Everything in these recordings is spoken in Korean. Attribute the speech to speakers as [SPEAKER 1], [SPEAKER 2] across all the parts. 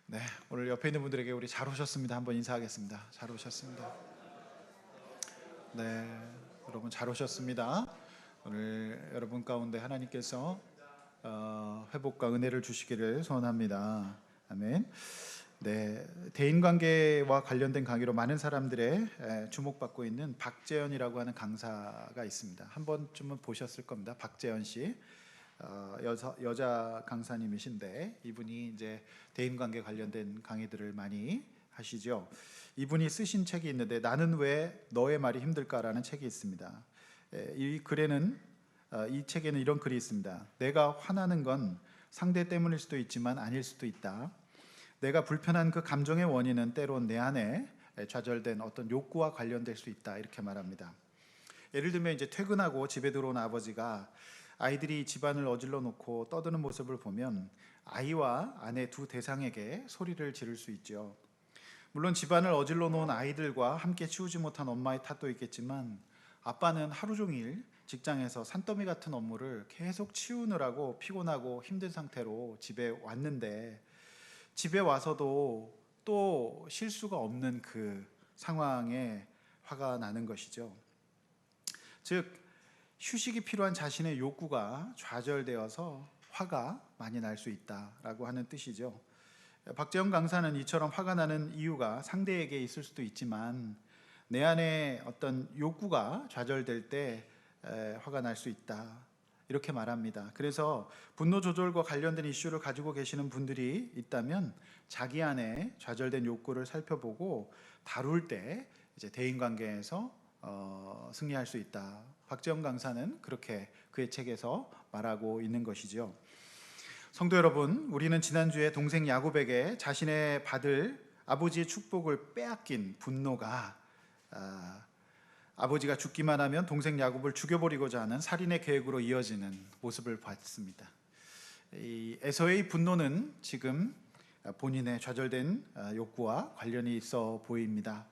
[SPEAKER 1] 네, 오늘 옆에 있는 분들에게 우리 잘 오셨습니다. 한번 인사하겠습니다. 잘 오셨습니다. 네, 여러분 잘 오셨습니다. 오늘 여러분 가운데 하나님께서 회복과 은혜를 주시기를 소원합니다. 아멘. 네, 대인관계와 관련된 강의로 많은 사람들의 주목받고 있는 박재현이라고 하는 강사가 있습니다. 한 번쯤은 보셨을 겁니다. 박재현 씨. 여자 강사님이신데 이분이 이제 대인관계 관련된 강의들을 많이 하시죠. 이분이 쓰신 책이 있는데 나는 왜 너의 말이 힘들까라는 책이 있습니다. 이 글에는 이 책에는 이런 글이 있습니다. 내가 화나는 건 상대 때문일 수도 있지만 아닐 수도 있다. 내가 불편한 그 감정의 원인은 때론 내 안에 좌절된 어떤 욕구와 관련될 수 있다. 이렇게 말합니다. 예를 들면 이제 퇴근하고 집에 들어온 아버지가 아이들이 집안을 어질러 놓고 떠드는 모습을 보면 아이와 아내 두 대상에게 소리를 지를 수 있죠. 물론 집안을 어질러 놓은 아이들과 함께 치우지 못한 엄마의 탓도 있겠지만 아빠는 하루 종일 직장에서 산더미 같은 업무를 계속 치우느라고 피곤하고 힘든 상태로 집에 왔는데 집에 와서도 또 쉴 수가 없는 그 상황에 화가 나는 것이죠. 즉 휴식이 필요한 자신의 욕구가 좌절되어서 화가 많이 날 수 있다라고 하는 뜻이죠. 박재영 강사는 이처럼 화가 나는 이유가 상대에게 있을 수도 있지만 내 안에 어떤 욕구가 좌절될 때 화가 날 수 있다 이렇게 말합니다. 그래서 분노 조절과 관련된 이슈를 가지고 계시는 분들이 있다면 자기 안에 좌절된 욕구를 살펴보고 다룰 때 이제 대인관계에서 승리할 수 있다. 박재영 강사는 그렇게 그의 책에서 말하고 있는 것이죠. 성도 여러분, 우리는 지난주에 동생 야곱에게 자신의 받을 아버지의 축복을 빼앗긴 분노가 아버지가 죽기만 하면 동생 야곱을 죽여버리고자 하는 살인의 계획으로 이어지는 모습을 봤습니다. 이 에서의 분노는 지금 본인의 좌절된 욕구와 관련이 있어 보입니다.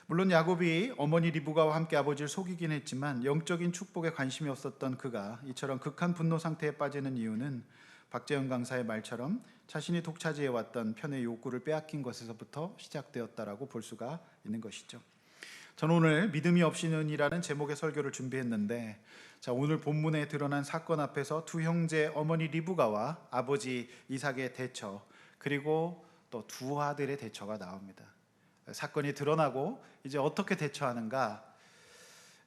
[SPEAKER 1] 물론 야곱이 어머니 리브가와 함께 아버지를 속이긴 했지만 영적인 축복에 관심이 없었던 그가 이처럼 극한 분노 상태에 빠지는 이유는 박재현 강사의 말처럼 자신이 독차지해왔던 편의 욕구를 빼앗긴 것에서부터 시작되었다라고 볼 수가 있는 것이죠. 저는 오늘 믿음이 없이는이라는 제목의 설교를 준비했는데 오늘 본문에 드러난 사건 앞에서 두 형제 어머니 리브가와 아버지 이삭의 대처 그리고 또 두 아들의 대처가 나옵니다. 사건이 드러나고 이제 어떻게 대처하는가,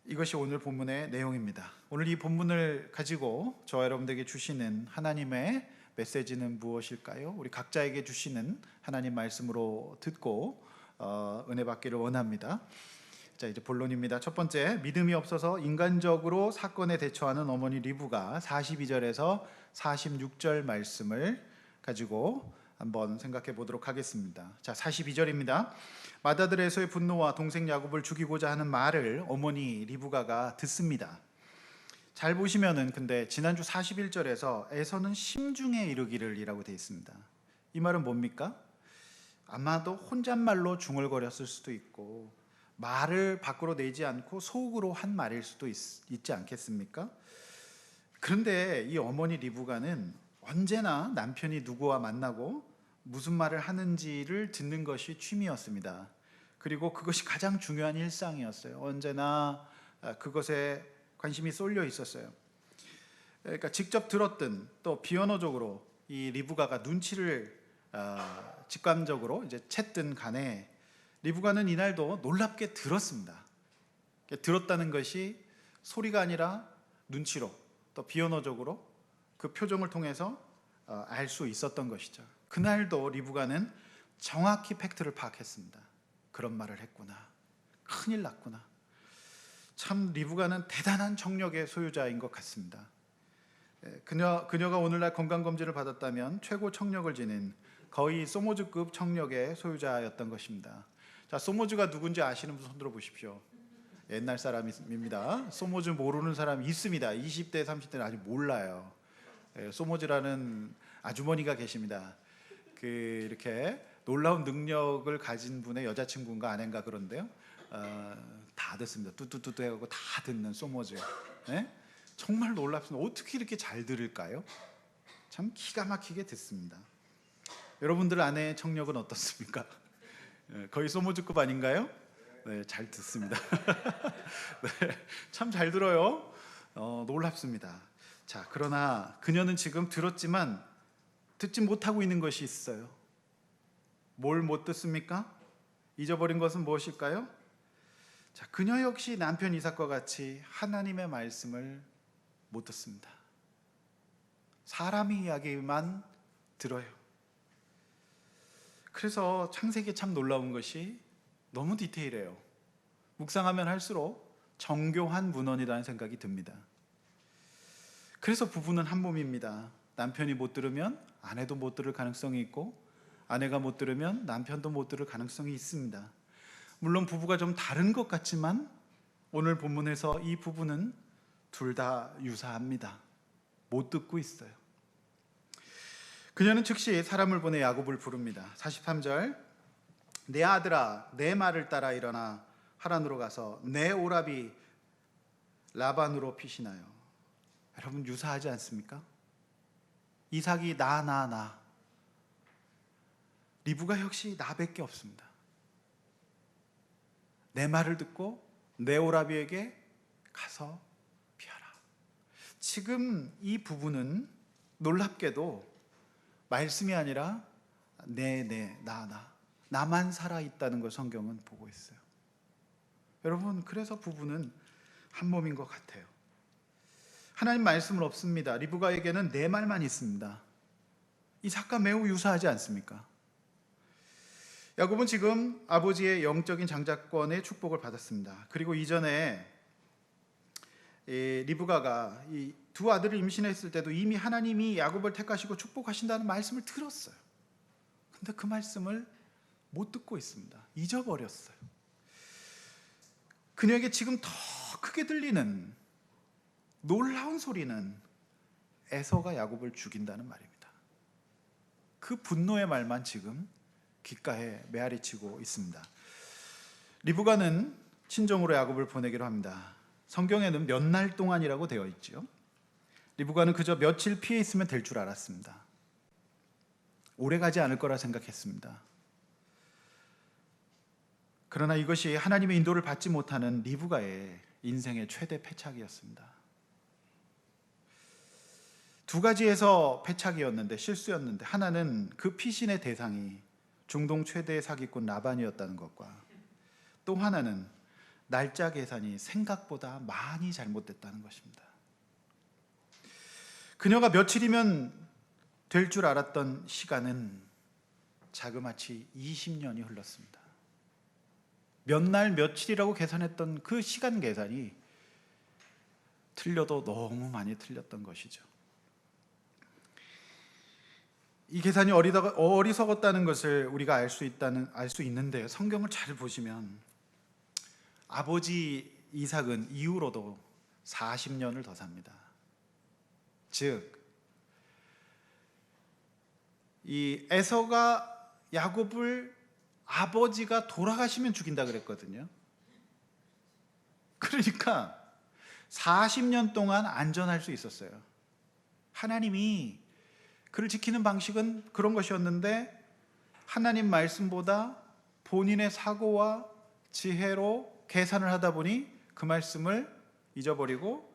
[SPEAKER 1] 이것이 오늘 본문의 내용입니다. 오늘 이 본문을 가지고 저와 여러분들에게 주시는 하나님의 메시지는 무엇일까요? 우리 각자에게 주시는 하나님 말씀으로 듣고 은혜 받기를 원합니다. 자, 이제 본론입니다. 첫 번째, 믿음이 없어서 인간적으로 사건에 대처하는 어머니 리브가 42절에서 46절 말씀을 가지고 한번 생각해 보도록 하겠습니다. 자, 42절입니다. 맏아들에서의 분노와 동생 야곱을 죽이고자 하는 말을 어머니 리브가가 듣습니다. 잘 보시면은 근데 지난주 41절에서 에서는 심중에 이르기를 이라고 되어 있습니다. 이 말은 뭡니까? 아마도 혼잣말로 중얼거렸을 수도 있고 말을 밖으로 내지 않고 속으로 한 말일 수도 있지 않겠습니까? 그런데 이 어머니 리브가는 언제나 남편이 누구와 만나고 무슨 말을 하는지를 듣는 것이 취미였습니다. 그리고 그것이 가장 중요한 일상이었어요. 언제나 그것에 관심이 쏠려 있었어요. 그러니까 직접 들었든 또 비언어적으로 이 리브가가 눈치를 직감적으로 이제 챘든 간에 리브가는 이날도 놀랍게 들었습니다. 들었다는 것이 소리가 아니라 눈치로 또 비언어적으로 그 표정을 통해서 알 수 있었던 것이죠. 그날도 리브가는 정확히 팩트를 파악했습니다. 그런 말을 했구나. 큰일 났구나. 참 리브가는 대단한 청력의 소유자인 것 같습니다. 그녀가 오늘날 건강검진을 받았다면 최고 청력을 지닌 거의 소모즈급 청력의 소유자였던 것입니다. 자, 소모즈가 누군지 아시는 분 손들어 보십시오. 옛날 사람입니다. 소모즈 모르는 사람이 있습니다. 20대, 30대는 아직 몰라요. 소모즈라는 아주머니가 계십니다. 이렇게 놀라운 능력을 가진 분의 여자친구인가 아내인가 그런데요. 다 듣습니다. 뚜뚜뚜뚜 해가지고 다 듣는 소모즈. 네? 정말 놀랍습니다. 어떻게 이렇게 잘 들을까요? 참 기가 막히게 듣습니다. 여러분들 아내 청력은 어떻습니까? 거의 소모즈급 아닌가요? 네, 잘 듣습니다. 네, 참 잘 들어요. 놀랍습니다. 자, 그러나 그녀는 지금 들었지만 듣지 못하고 있는 것이 있어요. 뭘 못 듣습니까? 잊어버린 것은 무엇일까요? 자, 그녀 역시 남편 이삭과 같이 하나님의 말씀을 못 듣습니다. 사람의 이야기만 들어요. 그래서 창세기에 참 놀라운 것이 너무 디테일해요. 묵상하면 할수록 정교한 문헌이라는 생각이 듭니다. 그래서 부부는 한 몸입니다. 남편이 못 들으면 아내도 못 들을 가능성이 있고, 아내가 못 들으면 남편도 못 들을 가능성이 있습니다. 물론 부부가 좀 다른 것 같지만 오늘 본문에서 이 부부는 둘 다 유사합니다. 못 듣고 있어요. 그녀는 즉시 사람을 보내 야곱을 부릅니다. 43절, 내 아들아, 내 말을 따라 일어나 하란으로 가서 내 오라비 라반으로 피신하여. 여러분, 유사하지 않습니까? 이삭이 나. 리브가 역시 나밖에 없습니다. 내 말을 듣고 내 오라비에게 가서 피하라. 지금 이 부부는 놀랍게도 말씀이 아니라 나 나만 살아있다는 걸 성경은 보고 있어요. 여러분, 그래서 부부는 한 몸인 것 같아요. 하나님 말씀은 없습니다. 리브가에게는 내 말만 있습니다. 이삭과 매우 유사하지 않습니까? 야곱은 지금 아버지의 영적인 장자권의 축복을 받았습니다. 그리고 이전에 리브가가 이 두 아들을 임신했을 때도 이미 하나님이 야곱을 택하시고 축복하신다는 말씀을 들었어요. 근데 그 말씀을 못 듣고 있습니다. 잊어버렸어요. 그녀에게 지금 더 크게 들리는 놀라운 소리는 에서가 야곱을 죽인다는 말입니다. 그 분노의 말만 지금 귓가에 메아리치고 있습니다. 리브가는 친정으로 야곱을 보내기로 합니다. 성경에는 몇 날 동안이라고 되어 있죠. 리브가는 그저 며칠 피해 있으면 될 줄 알았습니다. 오래 가지 않을 거라 생각했습니다. 그러나 이것이 하나님의 인도를 받지 못하는 리브가의 인생의 최대 패착이었습니다. 두 가지에서 패착이었는데, 실수였는데, 하나는 그 피신의 대상이 중동 최대의 사기꾼 라반이었다는 것과, 또 하나는 날짜 계산이 생각보다 많이 잘못됐다는 것입니다. 그녀가 며칠이면 될 줄 알았던 시간은 자그마치 20년이 흘렀습니다. 몇 날 며칠이라고 계산했던 그 시간 계산이 틀려도 너무 많이 틀렸던 것이죠. 이 계산이 어리석었다는 것을 우리가 알 수 있는데, 성경을 잘 보시면 아버지 이삭은 이후로도 40년을 더 삽니다. 즉, 이 에서가 야곱을 아버지가 돌아가시면 죽인다 그랬거든요. 그러니까 40년 동안 안전할 수 있었어요. 하나님이 그를 지키는 방식은 그런 것이었는데, 하나님 말씀보다 본인의 사고와 지혜로 계산을 하다 보니 그 말씀을 잊어버리고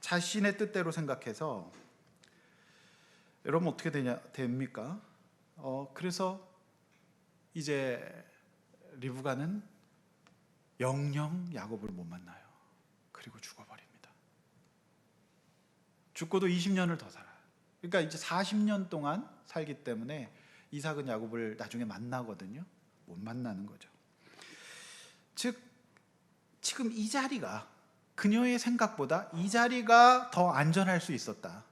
[SPEAKER 1] 자신의 뜻대로 생각해서, 여러분 어떻게 됩니까? 그래서 이제 리브가는 영영 야곱을 못 만나요. 그리고 죽어버립니다. 죽고도 20년을 더 살아요. 그러니까 이제 40년 동안 살기 때문에 이삭은 야곱을 나중에 만나거든요. 못 만나는 거죠. 즉, 지금 이 자리가, 그녀의 생각보다 이 자리가 더 안전할 수 있었다.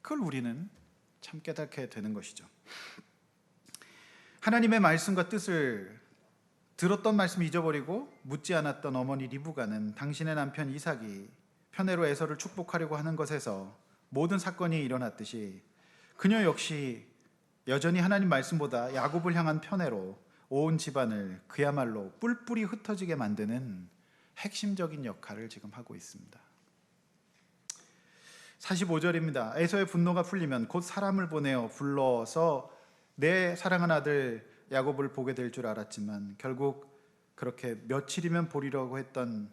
[SPEAKER 1] 그걸 우리는 참 깨닫게 되는 것이죠. 하나님의 말씀과 뜻을 들었던 말씀 잊어버리고 묻지 않았던 어머니 리브가는 당신의 남편 이삭이 편애로 에서를 축복하려고 하는 것에서 모든 사건이 일어났듯이 그녀 역시 여전히 하나님 말씀보다 야곱을 향한 편애로 온 집안을 그야말로 뿔뿔이 흩어지게 만드는 핵심적인 역할을 지금 하고 있습니다. 45절입니다. 에서의 분노가 풀리면 곧 사람을 보내어 불러서 내 사랑하는 아들 야곱을 보게 될 줄 알았지만 결국 그렇게 며칠이면 보리려고 했던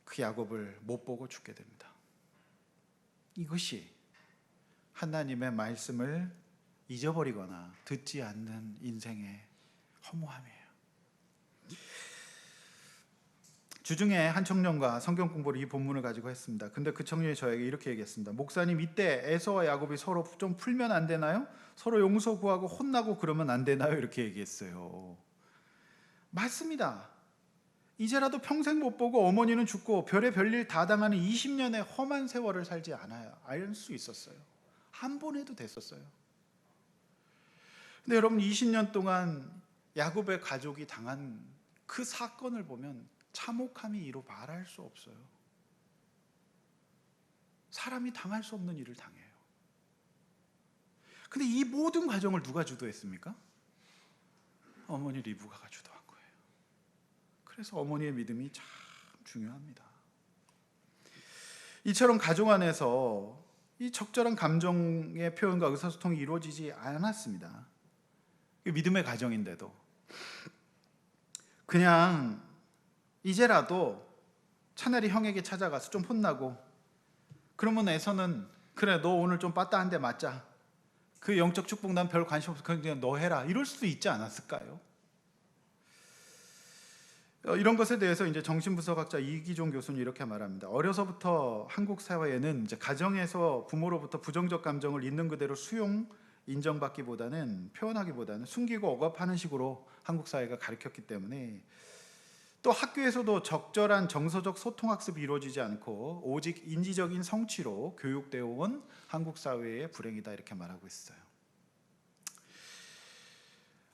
[SPEAKER 1] 그 야곱을 못 보고 죽게 됩니다. 이것이 하나님의 말씀을 잊어버리거나 듣지 않는 인생의 허무함이에요. 주중에 한 청년과 성경 공부를 이 본문을 가지고 했습니다. 근데 그 청년이 저에게 이렇게 얘기했습니다. 목사님, 이때 에서와 야곱이 서로 좀 풀면 안 되나요? 서로 용서 구하고 혼나고 그러면 안 되나요? 이렇게 얘기했어요. 맞습니다. 이제라도 평생 못 보고 어머니는 죽고 별의 별일 다 당하는 20년의 험한 세월을 살지 않아야 알 수 있었어요. 한 번 해도 됐었어요. 근데 여러분, 20년 동안 야곱의 가족이 당한 그 사건을 보면 참혹함이 이루 말할 수 없어요. 사람이 당할 수 없는 일을 당해요. 근데 이 모든 과정을 누가 주도했습니까? 어머니 리브가가 주도한 거예요. 그래서 어머니의 믿음이 참 중요합니다. 이처럼 가정 안에서 이 적절한 감정의 표현과 의사소통이 이루어지지 않았습니다. 믿음의 가정인데도 그냥 이제라도 차라리 형에게 찾아가서 좀 혼나고, 그러면 에서는 그래 너 오늘 좀 빠따 한 대 맞자, 그 영적 축복 난 별 관심 없어, 그냥 너 해라, 이럴 수도 있지 않았을까요? 이런 것에 대해서 이제 정신분석학자 이기종 교수는 이렇게 말합니다. 어려서부터 한국 사회에는 이제 가정에서 부모로부터 부정적 감정을 있는 그대로 수용, 인정받기보다는, 표현하기보다는 숨기고 억압하는 식으로 한국 사회가 가르쳤기 때문에, 또 학교에서도 적절한 정서적 소통 학습이 이루어지지 않고 오직 인지적인 성취로 교육되어 온 한국 사회의 불행이다, 이렇게 말하고 있어요.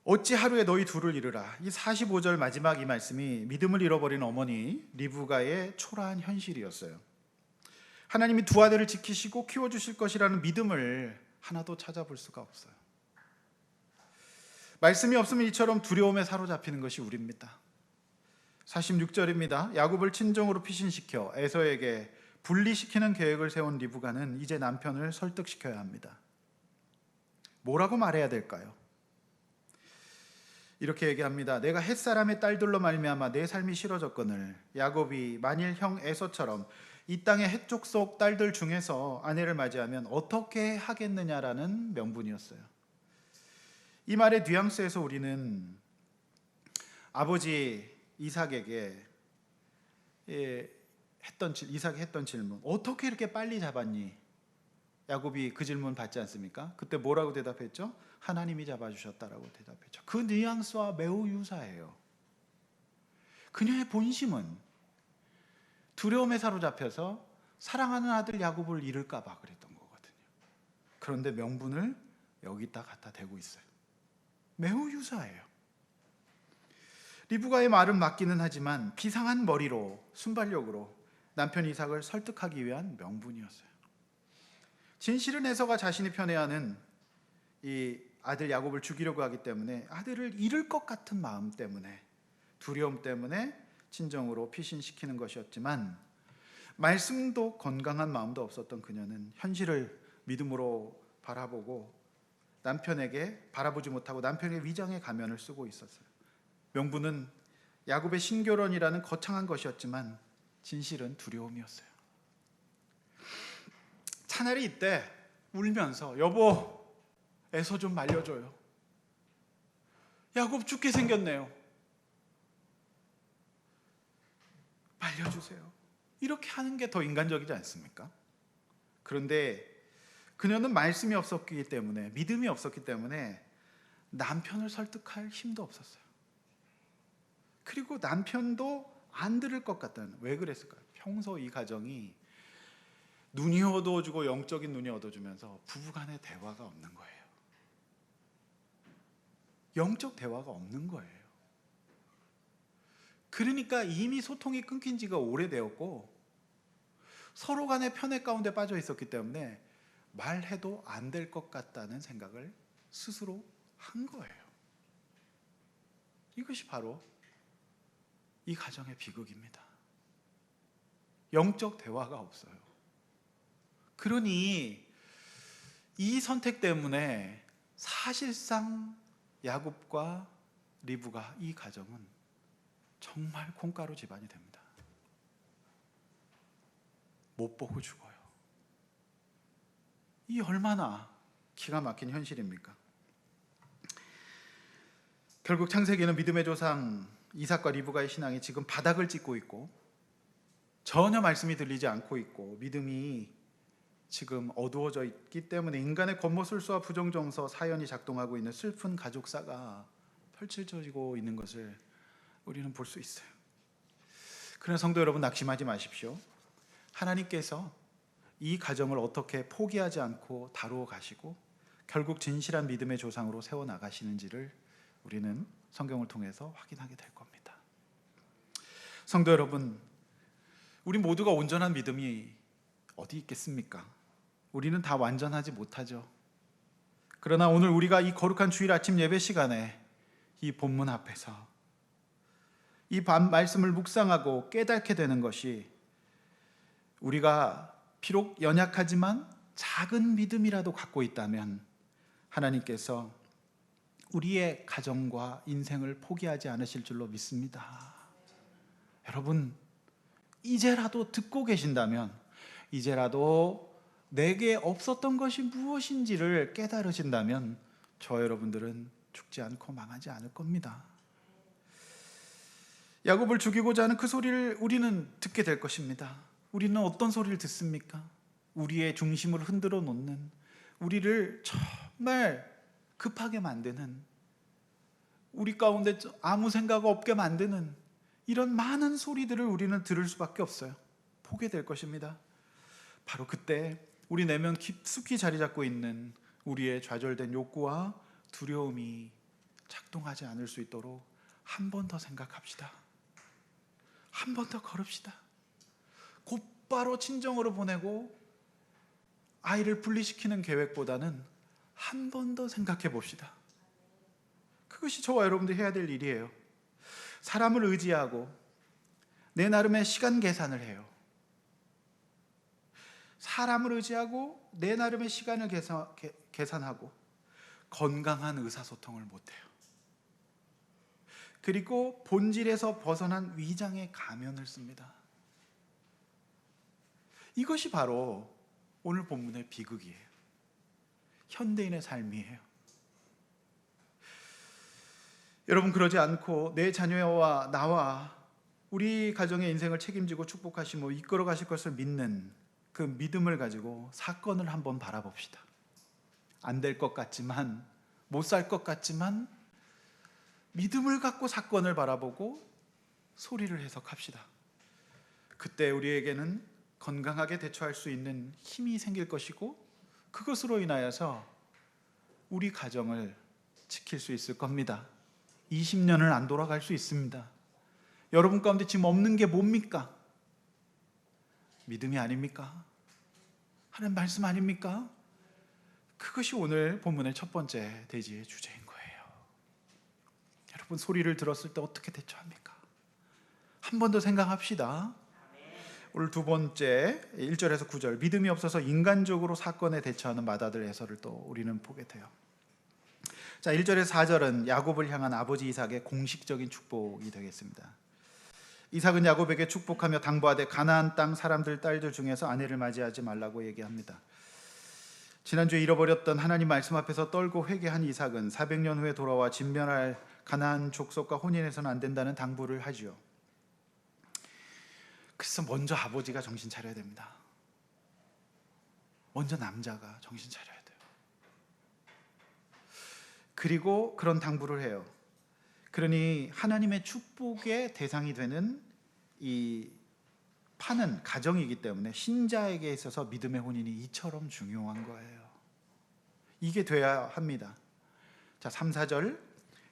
[SPEAKER 1] 어찌 하루에 너희 둘을 잃으라. 이 45절 마지막 이 말씀이 믿음을 잃어버린 어머니 리브가의 초라한 현실이었어요. 하나님이 두 아들을 지키시고 키워주실 것이라는 믿음을 하나도 찾아볼 수가 없어요. 말씀이 없으면 이처럼 두려움에 사로잡히는 것이 우리입니다. 46절입니다. 야곱을 친정으로 피신시켜 에서에게 분리시키는 계획을 세운 리브가는 이제 남편을 설득시켜야 합니다. 뭐라고 말해야 될까요? 이렇게 얘기합니다. 내가 햇사람의 딸들로 말미암아 내 삶이 싫어졌거늘 야곱이 만일 형 에서처럼 이 땅의 햇족 속 딸들 중에서 아내를 맞이하면 어떻게 하겠느냐라는 명분이었어요. 이 말의 뉘앙스에서 우리는 아버지 이삭에게 이삭이 했던 질문, 어떻게 이렇게 빨리 잡았니? 야곱이 그 질문 받지 않습니까? 그때 뭐라고 대답했죠? 하나님이 잡아주셨다라고 대답했죠. 그 뉘앙스와 매우 유사해요. 그녀의 본심은 두려움에 사로잡혀서 사랑하는 아들 야곱을 잃을까 봐 그랬던 거거든요. 그런데 명분을 여기다 갖다 대고 있어요. 매우 유사해요. 리브가의 말은 맞기는 하지만 비상한 머리로, 순발력으로 남편 이삭을 설득하기 위한 명분이었어요. 진실은 에서가 자신이 편해야 하는 이 아들 야곱을 죽이려고 하기 때문에, 아들을 잃을 것 같은 마음 때문에, 두려움 때문에 친정으로 피신시키는 것이었지만, 말씀도 건강한 마음도 없었던 그녀는 현실을 믿음으로 바라보고 남편에게 바라보지 못하고 남편의 위장의 가면을 쓰고 있었어요. 명분은 야곱의 신결혼이라는 거창한 것이었지만 진실은 두려움이었어요. 차라리 이때 울면서 여보 에서 좀 말려줘요. 야곱 죽게 생겼네요. 말려주세요. 이렇게 하는 게 더 인간적이지 않습니까? 그런데 그녀는 말씀이 없었기 때문에, 믿음이 없었기 때문에 남편을 설득할 힘도 없었어요. 그리고 남편도 안 들을 것 같다는, 왜 그랬을까요? 평소 이 가정이 눈이 어두워지고 영적인 눈이 어두워지면서 부부간의 대화가 없는 거예요. 영적 대화가 없는 거예요. 그러니까 이미 소통이 끊긴 지가 오래되었고 서로 간의 편애 가운데 빠져 있었기 때문에 말해도 안 될 것 같다는 생각을 스스로 한 거예요. 이것이 바로 이 가정의 비극입니다. 영적 대화가 없어요. 그러니 이 선택 때문에 사실상 야곱과 리브가 이 가정은 정말 콩가루 집안이 됩니다. 못 보고 죽어요. 이 얼마나 기가 막힌 현실입니까? 결국 창세기는 믿음의 조상 이삭과 리브가의 신앙이 지금 바닥을 찍고 있고 전혀 말씀이 들리지 않고 있고 믿음이 지금 어두워져 있기 때문에 인간의 권모술수와 부정정서 사연이 작동하고 있는 슬픈 가족사가 펼쳐지고 있는 것을 우리는 볼 수 있어요. 그러나 성도 여러분, 낙심하지 마십시오. 하나님께서 이 가정을 어떻게 포기하지 않고 다루어 가시고 결국 진실한 믿음의 조상으로 세워나가시는지를 우리는 성경을 통해서 확인하게 될 겁니다. 성도 여러분, 우리 모두가 온전한 믿음이 어디 있겠습니까? 우리는 다 완전하지 못하죠. 그러나 오늘 우리가 이 거룩한 주일 아침 예배 시간에 이 본문 앞에서 이 말씀을 묵상하고 깨닫게 되는 것이 우리가 비록 연약하지만 작은 믿음이라도 갖고 있다면 하나님께서 우리의 가정과 인생을 포기하지 않으실 줄로 믿습니다. 여러분, 이제라도 듣고 계신다면, 이제라도 내게 없었던 것이 무엇인지를 깨달으신다면 저 여러분들은 죽지 않고 망하지 않을 겁니다. 야곱을 죽이고자 하는 그 소리를 우리는 듣게 될 것입니다. 우리는 어떤 소리를 듣습니까? 우리의 중심을 흔들어 놓는, 우리를 정말 급하게 만드는, 우리 가운데 아무 생각 없게 만드는 이런 많은 소리들을 우리는 들을 수밖에 없어요. 보게 될 것입니다. 바로 그때 우리 내면 깊숙이 자리 잡고 있는 우리의 좌절된 욕구와 두려움이 작동하지 않을 수 있도록 한 번 더 생각합시다. 한 번 더 걸읍시다. 곧바로 친정으로 보내고 아이를 분리시키는 계획보다는 한 번 더 생각해 봅시다. 그것이 저와 여러분들이 해야 될 일이에요. 사람을 의지하고 내 나름의 시간 계산을 해요. 사람을 의지하고 내 나름의 시간을 계산하고 건강한 의사소통을 못해요. 그리고 본질에서 벗어난 위장의 가면을 씁니다. 이것이 바로 오늘 본문의 비극이에요. 현대인의 삶이에요. 여러분, 그러지 않고 내 자녀와 나와 우리 가정의 인생을 책임지고 축복하시고 이끌어 가실 것을 믿는 그 믿음을 가지고 사건을 한번 바라봅시다. 안 될 것 같지만, 못 살 것 같지만 믿음을 갖고 사건을 바라보고 소리를 해석합시다. 그때 우리에게는 건강하게 대처할 수 있는 힘이 생길 것이고 그것으로 인하여서 우리 가정을 지킬 수 있을 겁니다. 20년을 안 돌아갈 수 있습니다. 여러분 가운데 지금 없는 게 뭡니까? 믿음이 아닙니까? 하나님 말씀 아닙니까? 그것이 오늘 본문의 첫 번째 대지의 주제인 거예요. 여러분, 소리를 들었을 때 어떻게 대처합니까? 한 번 더 생각합시다. 오늘 두 번째 1절에서 9절, 믿음이 없어서 인간적으로 사건에 대처하는 맏아들 에서를 또 우리는 보게 돼요. 자, 1절에서 4절은 야곱을 향한 아버지 이삭의 공식적인 축복이 되겠습니다. 이삭은 야곱에게 축복하며 당부하되 가나안 땅 사람들 딸들 중에서 아내를 맞이하지 말라고 얘기합니다. 지난주에 잃어버렸던 하나님 말씀 앞에서 떨고 회개한 이삭은 400년 후에 돌아와 진멸할 가나안 족속과 혼인해서는 안 된다는 당부를 하지요. 그래서 먼저 아버지가 정신 차려야 됩니다. 먼저 남자가 정신 차려야 돼요. 그리고 그런 당부를 해요. 그러니 하나님의 축복의 대상이 되는 이 파는 가정이기 때문에 신자에게 있어서 믿음의 혼인이 이처럼 중요한 거예요. 이게 돼야 합니다. 자, 3, 4절,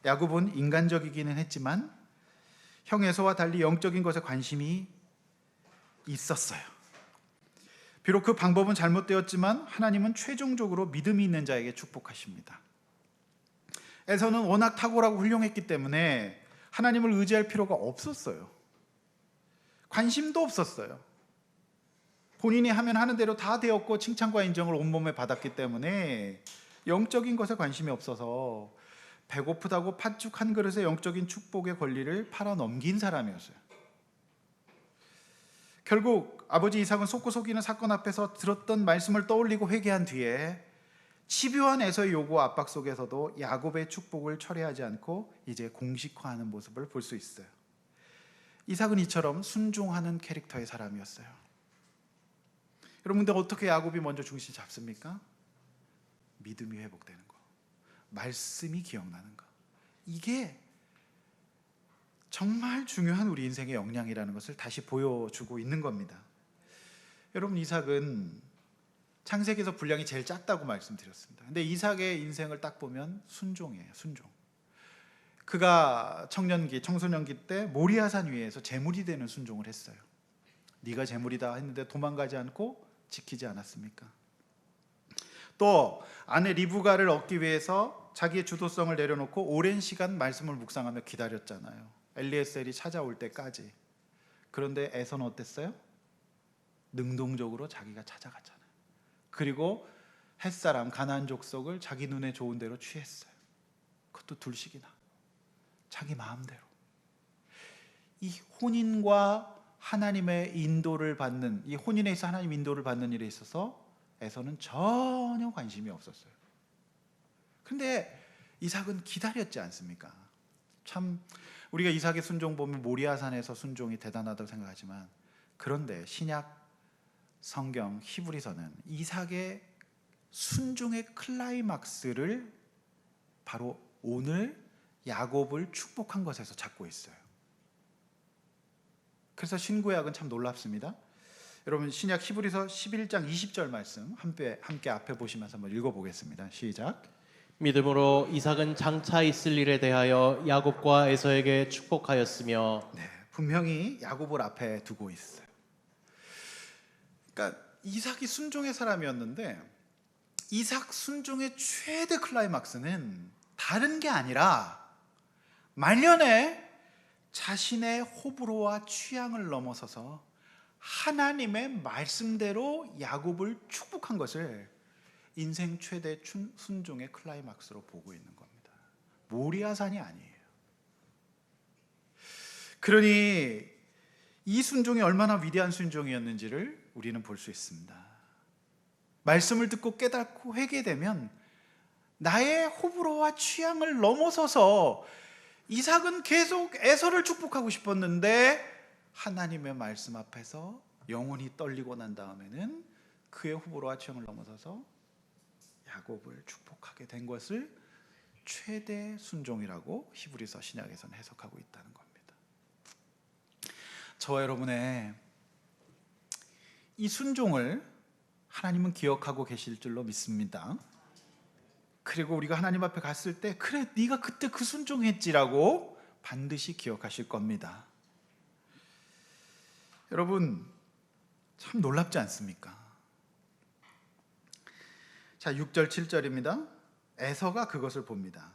[SPEAKER 1] 야곱은 인간적이기는 했지만 형 에서와 달리 영적인 것에 관심이 있었어요. 비록 그 방법은 잘못되었지만 하나님은 최종적으로 믿음이 있는 자에게 축복하십니다. 에서는 워낙 탁월하고 훌륭했기 때문에 하나님을 의지할 필요가 없었어요. 관심도 없었어요. 본인이 하면 하는 대로 다 되었고 칭찬과 인정을 온몸에 받았기 때문에 영적인 것에 관심이 없어서 배고프다고 팥죽 한 그릇의 영적인 축복의 권리를 팔아 넘긴 사람이었어요. 결국 아버지 이삭은 속고 속이는 사건 앞에서 들었던 말씀을 떠올리고 회개한 뒤에 집요한 에서의 요구 압박 속에서도 야곱의 축복을 철회하지 않고 이제 공식화하는 모습을 볼 수 있어요. 이삭은 이처럼 순종하는 캐릭터의 사람이었어요. 여러분들 어떻게 야곱이 먼저 중심 잡습니까? 믿음이 회복되는 거, 말씀이 기억나는 거, 이게 정말 중요한 우리 인생의 역량이라는 것을 다시 보여주고 있는 겁니다. 여러분, 이삭은 창세기에서 분량이 제일 작다고 말씀드렸습니다. 근데 이삭의 인생을 딱 보면 순종이에요. 순종. 그가 청소년기 때 모리아산 위에서 제물이 되는 순종을 했어요. 네가 제물이다 했는데 도망가지 않고 지키지 않았습니까? 또 아내 리브가를 얻기 위해서 자기의 주도성을 내려놓고 오랜 시간 말씀을 묵상하며 기다렸잖아요. 엘리에셀이 찾아올 때까지. 그런데 에서는 어땠어요? 능동적으로 자기가 찾아갔잖아요. 그리고 햇사람 가나안 족속을 자기 눈에 좋은 대로 취했어요. 그것도 둘씩이나 자기 마음대로. 이 혼인과 하나님의 인도를 받는, 이 혼인에 있어 하나님 인도를 받는 일에 있어서 에서는 전혀 관심이 없었어요. 근데 이삭은 기다렸지 않습니까? 참 우리가 이삭의 순종 보면 모리아산에서 순종이 대단하다고 생각하지만, 그런데 신약 성경 히브리서는 이삭의 순종의 클라이막스를 바로 오늘 야곱을 축복한 것에서 찾고 있어요. 그래서 신구약은 참 놀랍습니다. 여러분, 신약 히브리서 11장 20절 말씀 함께 앞에 보시면서 한번 읽어보겠습니다. 시작.
[SPEAKER 2] 믿음으로 이삭은 장차 있을 일에 대하여 야곱과 에서에게 축복하였으며.
[SPEAKER 1] 네, 분명히 야곱을 앞에 두고 있어요. 그러니까 이삭이 순종의 사람이었는데, 이삭 순종의 최대 클라이막스는 다른 게 아니라 말년에 자신의 호불호와 취향을 넘어서서 하나님의 말씀대로 야곱을 축복한 것을 인생 최대 순종의 클라이막스로 보고 있는 겁니다. 모리아산이 아니에요. 그러니 이 순종이 얼마나 위대한 순종이었는지를 우리는 볼 수 있습니다. 말씀을 듣고 깨닫고 회개되면 나의 호불호와 취향을 넘어서서 이삭은 계속 에서를 축복하고 싶었는데 하나님의 말씀 앞에서 영혼이 떨리고 난 다음에는 그의 호불호와 취향을 넘어서서 야곱을 축복하게 된 것을 최대 순종이라고 히브리서 신약에서는 해석하고 있다는 겁니다. 저와 여러분의 이 순종을 하나님은 기억하고 계실 줄로 믿습니다. 그리고 우리가 하나님 앞에 갔을 때, 그래 네가 그때 그 순종했지라고 반드시 기억하실 겁니다. 여러분, 참 놀랍지 않습니까? 자, 6절 7절입니다. 에서가 그것을 봅니다.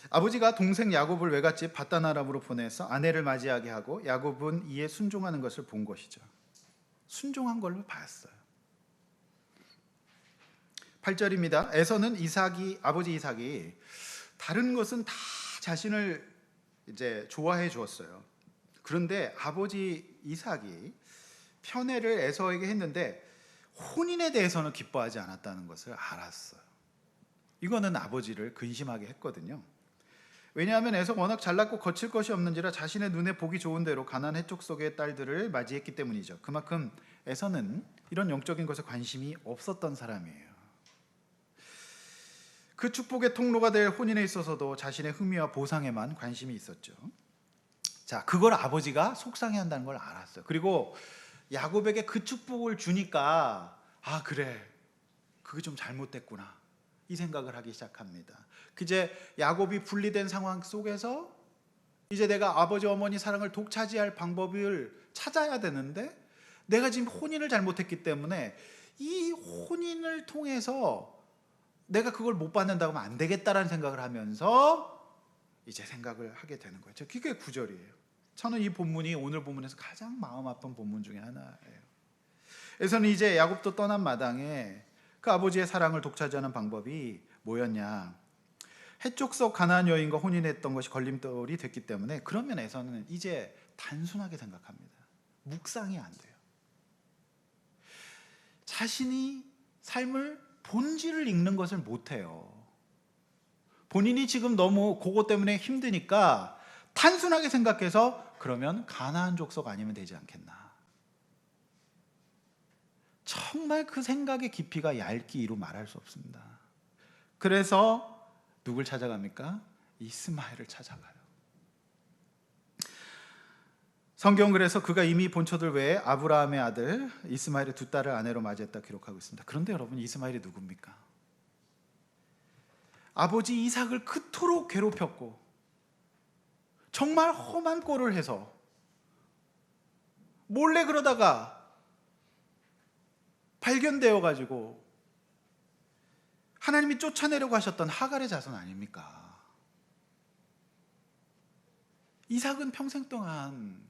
[SPEAKER 1] 아버지가 동생 야곱을 외갓집 밧단 아람으로 보내서 아내를 맞이하게 하고 야곱은 이에 순종하는 것을 본 것이죠. 순종한 걸로 봤어요. 8절입니다. 에서는 아버지 이삭이 다른 것은 다 자신을 이제 좋아해 주었어요. 그런데 아버지 이삭이 편애를 에서에게 했는데 혼인에 대해서는 기뻐하지 않았다는 것을 알았어요. 이거는 아버지를 근심하게 했거든요. 왜냐하면 에서 워낙 잘났고 거칠 것이 없는지라 자신의 눈에 보기 좋은 대로 가나안 해족 속의 딸들을 맞이했기 때문이죠. 그만큼 에서는 이런 영적인 것에 관심이 없었던 사람이에요. 그 축복의 통로가 될 혼인에 있어서도 자신의 흥미와 보상에만 관심이 있었죠. 자, 그걸 아버지가 속상해한다는 걸 알았어요. 그리고 야곱에게 그 축복을 주니까 아 그래, 그게 좀 잘못됐구나 이 생각을 하기 시작합니다. 이제 야곱이 분리된 상황 속에서 이제 내가 아버지 어머니 사랑을 독차지할 방법을 찾아야 되는데 내가 지금 혼인을 잘못했기 때문에 이 혼인을 통해서 내가 그걸 못 받는다고 하면 안 되겠다라는 생각을 하면서 이제 생각을 하게 되는 거죠. 그게 9절이에요. 저는 이 본문이 오늘 본문에서 가장 마음 아픈 본문 중에 하나예요. 에서는 이제 야곱도 떠난 마당에 그 아버지의 사랑을 독차지하는 방법이 뭐였냐? 해족속 가나안 여인과 혼인했던 것이 걸림돌이 됐기 때문에 그런 면에서는 이제 단순하게 생각합니다. 묵상이 안 돼요. 자신이 삶을 본질을 읽는 것을 못해요. 본인이 지금 너무 그것 때문에 힘드니까 단순하게 생각해서 그러면 가나안 족속 아니면 되지 않겠나. 정말 그 생각의 깊이가 얇기 이루 말할 수 없습니다. 그래서 누굴 찾아갑니까? 이스마엘을 찾아가요. 성경 그래서 그가 이미 본처들 외에 아브라함의 아들 이스마엘의 두 딸을 아내로 맞이했다 기록하고 있습니다. 그런데 여러분, 이스마엘이 누굽니까? 아버지 이삭을 그토록 괴롭혔고 정말 험한 꼴을 해서 몰래 그러다가 발견되어 가지고 하나님이 쫓아내려고 하셨던 하갈의 자손 아닙니까? 이삭은 평생 동안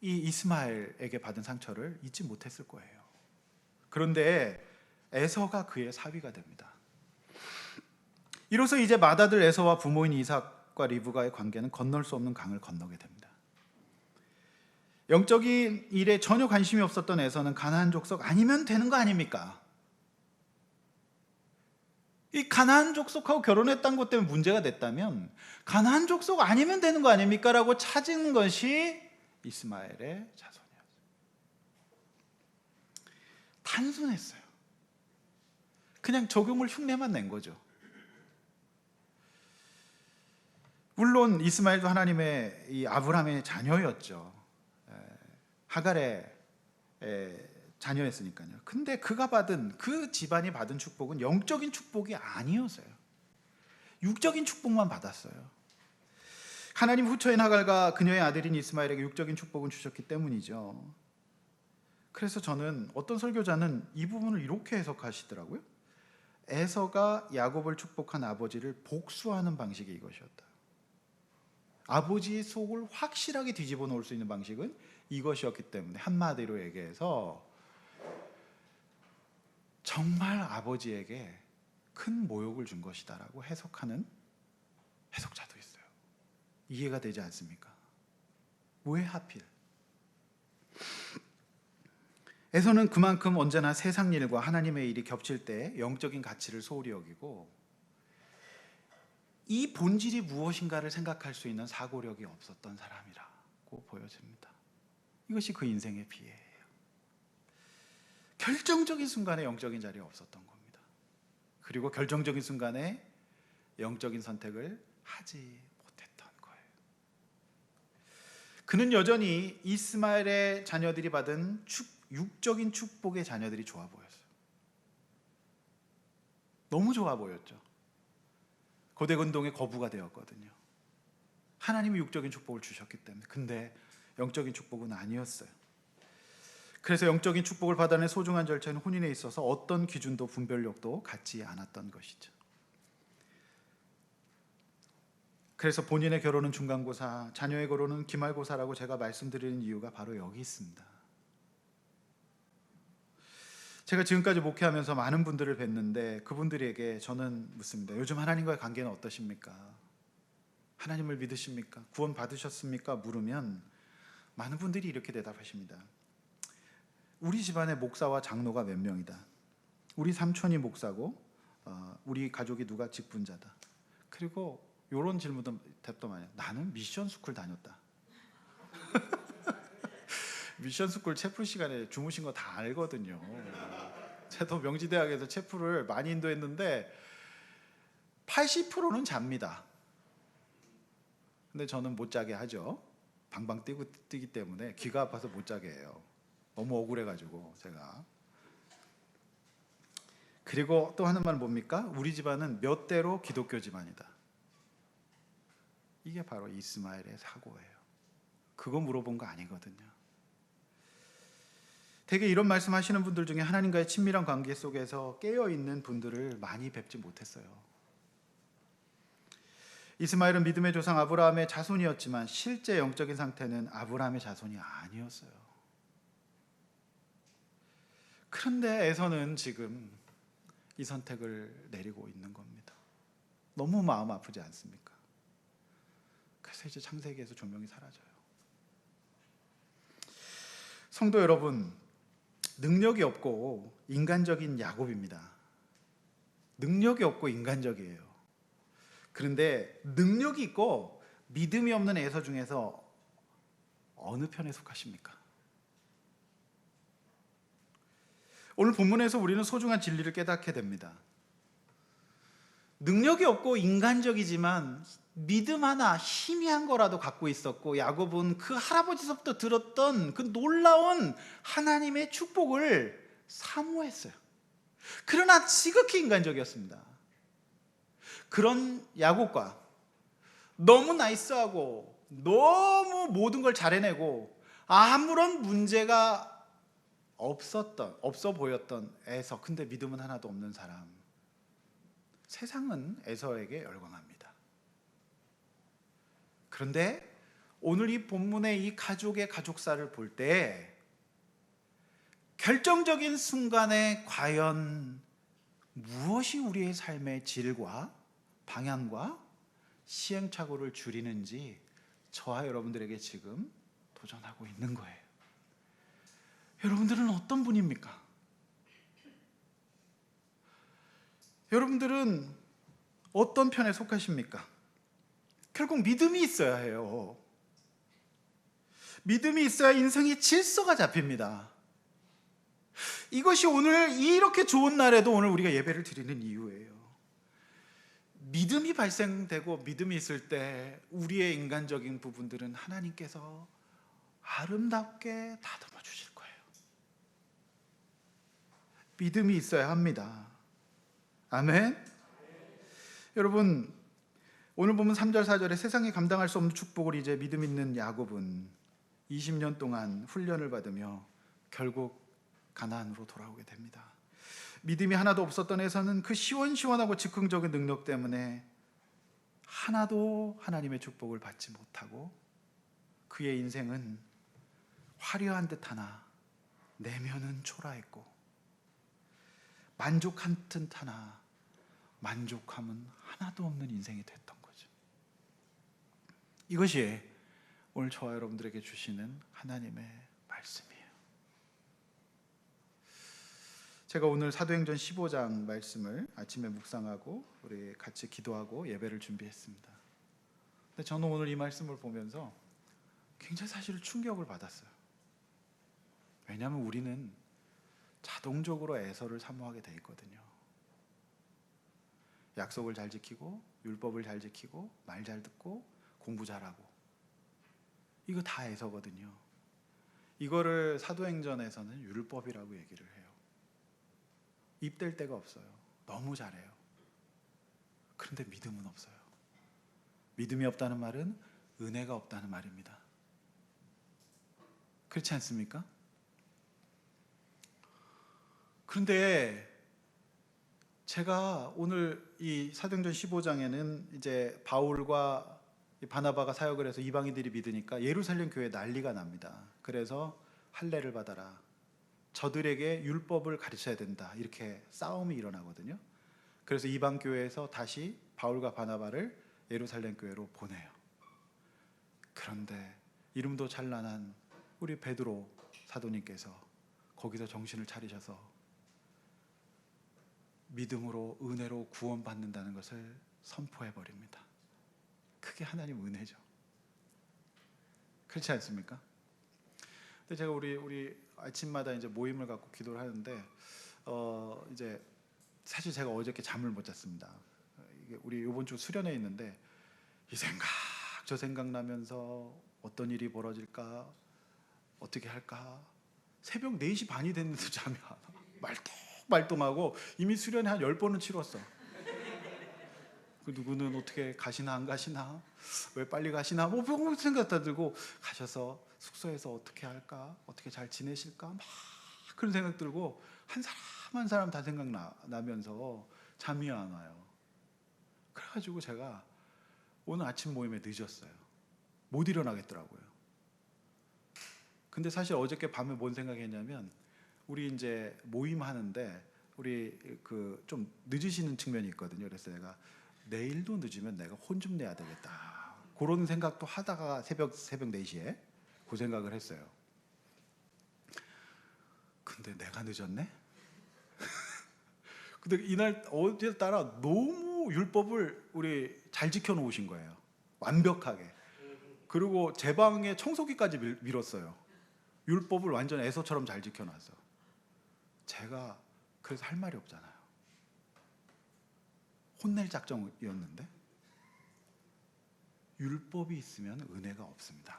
[SPEAKER 1] 이 이스마엘에게 받은 상처를 잊지 못했을 거예요. 그런데 에서가 그의 사위가 됩니다. 이로써 이제 맏아들 에서와 부모인 이삭과 리브가의 관계는 건널 수 없는 강을 건너게 됩니다. 영적인 일에 전혀 관심이 없었던 에서는 가나안 족속 아니면 되는 거 아닙니까? 이 가나안 족속하고 결혼했다는 것 때문에 문제가 됐다면 가나안 족속 아니면 되는 거 아닙니까? 라고 찾은 것이 이스마엘의 자손이었어요. 단순했어요. 그냥 적용을 흉내만 낸 거죠. 물론 이스마엘도 하나님의 이 아브라함의 자녀였죠. 하갈의 자녀였으니까요. 근데 그가 받은, 그 집안이 받은 축복은 영적인 축복이 아니었어요. 육적인 축복만 받았어요. 하나님 후처인 하갈과 그녀의 아들인 이스마엘에게 육적인 축복은 주셨기 때문이죠. 그래서 저는, 어떤 설교자는 이 부분을 이렇게 해석하시더라고요. 에서가 야곱을 축복한 아버지를 복수하는 방식이 이것이었다. 아버지의 속을 확실하게 뒤집어 놓을 수 있는 방식은 이것이었기 때문에, 한마디로 얘기해서 정말 아버지에게 큰 모욕을 준 것이다라고 해석하는 해석자도 있어요. 이해가 되지 않습니까? 왜 하필? 에서는 그만큼 언제나 세상 일과 하나님의 일이 겹칠 때 영적인 가치를 소홀히 여기고 이 본질이 무엇인가를 생각할 수 있는 사고력이 없었던 사람이라고 보여집니다. 이것이 그 인생의 비애예요. 결정적인 순간에 영적인 자리가 없었던 겁니다. 그리고 결정적인 순간에 영적인 선택을 하지 못했던 거예요. 그는 여전히 이스마엘의 자녀들이 받은 육적인 축복의 자녀들이 좋아 보였어요. 너무 좋아 보였죠. 고대 근동의 거부가 되었거든요. 하나님이 육적인 축복을 주셨기 때문에. 근데 영적인 축복은 아니었어요. 그래서 영적인 축복을 받아낸 소중한 절차는 혼인에 있어서 어떤 기준도 분별력도 갖지 않았던 것이죠. 그래서 본인의 결혼은 중간고사, 자녀의 결혼은 기말고사라고 제가 말씀드리는 이유가 바로 여기 있습니다. 제가 지금까지 목회하면서 많은 분들을 뵀는데 그분들에게 저는 묻습니다. 요즘 하나님과의 관계는 어떠십니까? 하나님을 믿으십니까? 구원 받으셨습니까? 물으면 많은 분들이 이렇게 대답하십니다. 우리 집안의 목사와 장로가 몇 명이다. 우리 삼촌이 목사고 우리 가족이 누가 직분자다. 그리고 이런 질문도 대답도 많이 해요. 나는 미션 스쿨 다녔다. 미션 스쿨 체프 시간에 주무신 거 다 알거든요. 제가 명지대학에서 체프를 많이 인도했는데 80%는 잡니다. 근데 저는 못 자게 하죠. 방방 뛰기 때문에 귀가 아파서 못 자게 해요. 너무 억울해가지고 제가. 그리고 또 하는 말은 뭡니까? 우리 집안은 몇 대로 기독교 집안이다. 이게 바로 이스마엘의 사고예요. 그거 물어본 거 아니거든요. 되게 이런 말씀하시는 분들 중에 하나님과의 친밀한 관계 속에서 깨어있는 분들을 많이 뵙지 못했어요. 이스마엘은 믿음의 조상 아브라함의 자손이었지만 실제 영적인 상태는 아브라함의 자손이 아니었어요. 그런데 에서는 지금 이 선택을 내리고 있는 겁니다. 너무 마음 아프지 않습니까? 그래서 이제 창세기에서 조명이 사라져요. 성도 여러분, 능력이 없고 인간적인 야곱입니다. 능력이 없고 인간적이에요. 그런데 능력이 있고 믿음이 없는 에서 중에서 어느 편에 속하십니까? 오늘 본문에서 우리는 소중한 진리를 깨닫게 됩니다. 능력이 없고 인간적이지만 믿음 하나, 희미한 거라도 갖고 있었고, 야곱은 그 할아버지서부터 들었던 그 놀라운 하나님의 축복을 사모했어요. 그러나 지극히 인간적이었습니다. 그런 야곱과 너무 나이스하고 너무 모든 걸 잘 해내고 아무런 문제가 없어 보였던 에서, 근데 믿음은 하나도 없는 사람. 세상은 에서에게 열광합니다. 그런데 오늘 이 본문의 이 가족의 가족사를 볼 때 결정적인 순간에 과연 무엇이 우리의 삶의 질과 방향과 시행착오를 줄이는지 저와 여러분들에게 지금 도전하고 있는 거예요. 여러분들은 어떤 분입니까? 여러분들은 어떤 편에 속하십니까? 결국 믿음이 있어야 해요. 믿음이 있어야 인생의 질서가 잡힙니다. 이것이 오늘 이렇게 좋은 날에도 오늘 우리가 예배를 드리는 이유예요. 믿음이 발생되고 믿음이 있을 때 우리의 인간적인 부분들은 하나님께서 아름답게 다듬어 주실 거예요. 믿음이 있어야 합니다. 아멘. 여러분, 오늘 보면 3절 4절에 세상이 감당할 수 없는 축복을 이제 믿음 있는 야곱은 20년 동안 훈련을 받으며 결국 가나안으로 돌아오게 됩니다. 믿음이 하나도 없었던 에서는 그 시원시원하고 즉흥적인 능력 때문에 하나도 하나님의 축복을 받지 못하고 그의 인생은 화려한 듯 하나 내면은 초라했고 만족한 듯 하나 만족함은 하나도 없는 인생이 됐던 거죠. 이것이 오늘 저와 여러분들에게 주시는 하나님의 말씀이에요. 제가 오늘 사도행전 15장 말씀을 아침에 묵상하고 우리 같이 기도하고 예배를 준비했습니다. 근데 저는 오늘 이 말씀을 보면서 굉장히 사실 충격을 받았어요. 왜냐하면 우리는 자동적으로 에서를 사모하게 돼 있거든요. 약속을 잘 지키고 율법을 잘 지키고 말 잘 듣고 공부 잘하고 이거 다 에서거든요. 이거를 사도행전에서는 율법이라고 얘기를 해요. 입댈 데가 없어요. 너무 잘해요. 그런데 믿음은 없어요. 믿음이 없다는 말은 은혜가 없다는 말입니다. 그렇지 않습니까? 그런데 제가 오늘 이 사도행전 15장에는 이제 바울과 바나바가 사역을 해서 이방인들이 믿으니까 예루살렘 교회에 난리가 납니다. 그래서 할례를 받아라. 저들에게 율법을 가르쳐야 된다. 이렇게 싸움이 일어나거든요. 그래서 이방 교회에서 다시 바울과 바나바를 예루살렘 교회로 보내요. 그런데 이름도 찬란한 우리 베드로 사도님께서 거기서 정신을 차리셔서 믿음으로 은혜로 구원받는다는 것을 선포해 버립니다. 그게 하나님 은혜죠. 그렇지 않습니까? 근데 제가 우리 아침마다 이제 모임을 갖고 기도를 하는데 이제 사실 제가 어저께 잠을 못 잤습니다. 이게 우리 이번 주 수련회 있는데 이 생각 저 생각 나면서 어떤 일이 벌어질까 어떻게 할까 새벽 4시 반이 됐는데 잠이 안 와. 말똥하고 이미 수련회 한 10번은 치렀어. 그 누구는 어떻게 가시나 안 가시나 왜 빨리 가시나 뭐 생각 다 들고 가셔서 숙소에서 어떻게 할까 어떻게 잘 지내실까 막 그런 생각 들고 한 사람 한 사람 다 생각나면서 잠이 안 와요. 그래가지고 제가 오늘 아침 모임에 늦었어요. 못 일어나겠더라고요. 근데 사실 어저께 밤에 뭔 생각했냐면 우리 이제 모임 하는데 우리 그 좀 늦으시는 측면이 있거든요. 그래서 내가 내일도 늦으면 내가 혼 좀 내야 되겠다. 그런 생각도 하다가 새벽 4시에 그 생각을 했어요. 근데 내가 늦었네? 근데 이날 어제 따라 너무 율법을 우리 잘 지켜놓으신 거예요. 완벽하게. 그리고 제 방에 청소기까지 밀었어요. 율법을 완전 애서처럼 잘 지켜놨어. 제가 그래서 할 말이 없잖아요. 혼낼 작정이었는데 율법이 있으면 은혜가 없습니다.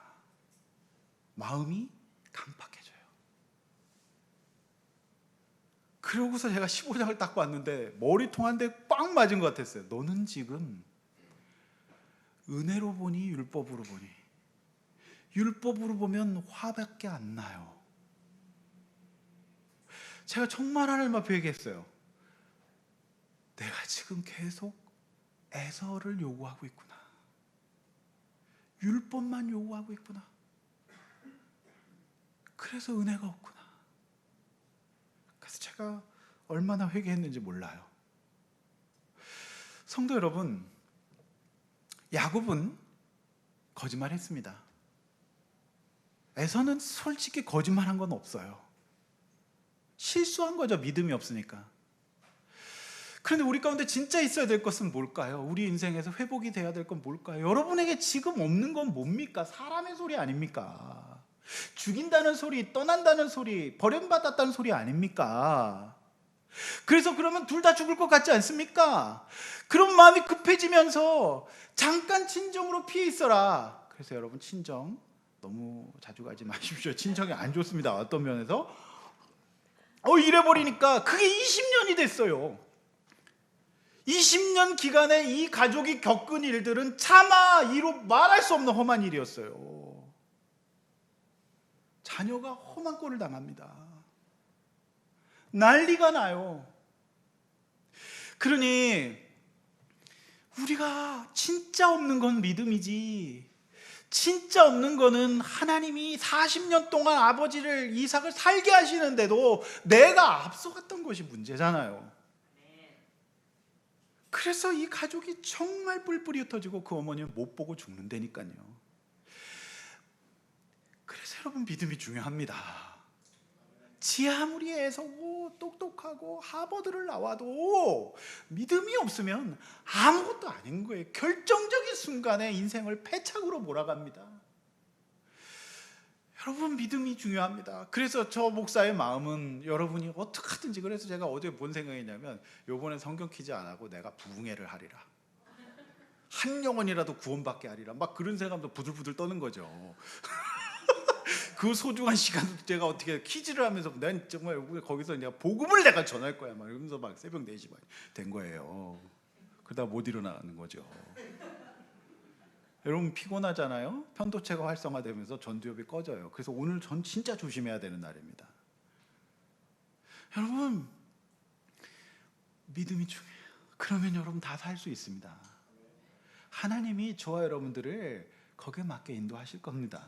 [SPEAKER 1] 마음이 강팍해져요. 그러고서 제가 15장을 딱 봤는데 머리통 한 대 빵 맞은 것 같았어요. 너는 지금 은혜로 보니 율법으로 보니, 율법으로 보면 화밖에 안 나요. 제가 정말 하나님 앞에 얘기했어요. 내가 지금 계속 애서를 요구하고 있구나. 율법만 요구하고 있구나. 그래서 은혜가 없구나. 그래서 제가 얼마나 회개했는지 몰라요. 성도 여러분, 야곱은 거짓말했습니다. 에서는 솔직히 거짓말한 건 없어요. 실수한 거죠. 믿음이 없으니까. 그런데 우리 가운데 진짜 있어야 될 것은 뭘까요? 우리 인생에서 회복이 돼야 될 건 뭘까요? 여러분에게 지금 없는 건 뭡니까? 사람의 소리 아닙니까? 죽인다는 소리, 떠난다는 소리, 버림받았다는 소리 아닙니까? 그래서 그러면 둘 다 죽을 것 같지 않습니까? 그런 마음이 급해지면서 잠깐 친정으로 피해 있어라. 그래서 여러분, 친정 너무 자주 가지 마십시오. 친정이 안 좋습니다. 어떤 면에서 이래버리니까 그게 20년이 됐어요. 20년 기간에 이 가족이 겪은 일들은 차마 이로 말할 수 없는 험한 일이었어요. 자녀가 험한 꼴을 당합니다. 난리가 나요. 그러니 우리가 진짜 없는 건 믿음이지, 진짜 없는 거는 하나님이 40년 동안 아버지를, 이삭을 살게 하시는데도 내가 앞서갔던 것이 문제잖아요. 그래서 이 가족이 정말 뿔뿔이 흩어지고 그 어머니는 못 보고 죽는다니까요. 그래서 여러분, 믿음이 중요합니다. 지 아무리 애서고 똑똑하고 하버드를 나와도 믿음이 없으면 아무것도 아닌 거예요. 결정적인 순간에 인생을 패착으로 몰아갑니다. 여러분, 믿음이 중요합니다. 그래서 저 목사의 마음은 여러분이 어떻게 하든지, 그래서 제가 어제 뭔 생각이냐면, 요번엔 성경 퀴즈 안 하고 내가 부흥회를 하리라, 한 영혼이라도 구원받게 하리라, 막 그런 생각도 부들부들 떠는 거죠. 그 소중한 시간을 제가 어떻게 퀴즈를 하면서 난 정말 거기서 내가 복음을 내가 전할 거야 막 이러면서 막 새벽 4시 반 된 거예요. 그러다 못 일어나는 거죠. 여러분, 피곤하잖아요. 편도체가 활성화되면서 전두엽이 꺼져요. 그래서 오늘 전 진짜 조심해야 되는 날입니다. 여러분, 믿음이 중요해요. 그러면 여러분 다 살 수 있습니다. 하나님이 저와 여러분들을 거기에 맞게 인도하실 겁니다.